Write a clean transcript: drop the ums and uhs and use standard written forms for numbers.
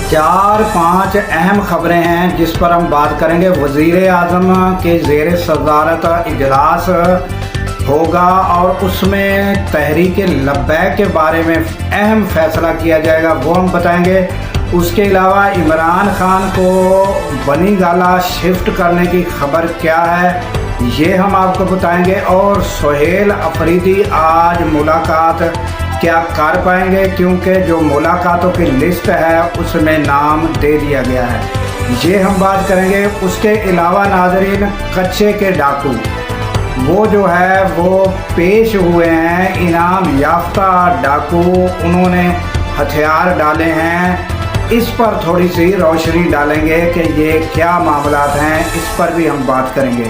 चार पांच अहम खबरें हैं जिस पर हम बात करेंगे। वज़ीर आज़म के ज़ेर सदारत इजलास होगा और उसमें तहरीक लब्बैक के बारे में अहम फैसला किया जाएगा, वो हम बताएंगे। उसके अलावा इमरान खान को बनी गाला शिफ्ट करने की खबर क्या है, ये हम आपको बताएंगे। और सुहेल अफरीदी आज मुलाकात क्या कर पाएंगे, क्योंकि जो मुलाकातों की लिस्ट है उसमें नाम दे दिया गया है, ये हम बात करेंगे। उसके अलावा नाज़रीन, कच्चे के डाकू वो जो है वो पेश हुए हैं, इनाम याफ्ता डाकू, उन्होंने हथियार डाले हैं। इस पर थोड़ी सी रोशनी डालेंगे कि ये क्या मामलात हैं, इस पर भी हम बात करेंगे।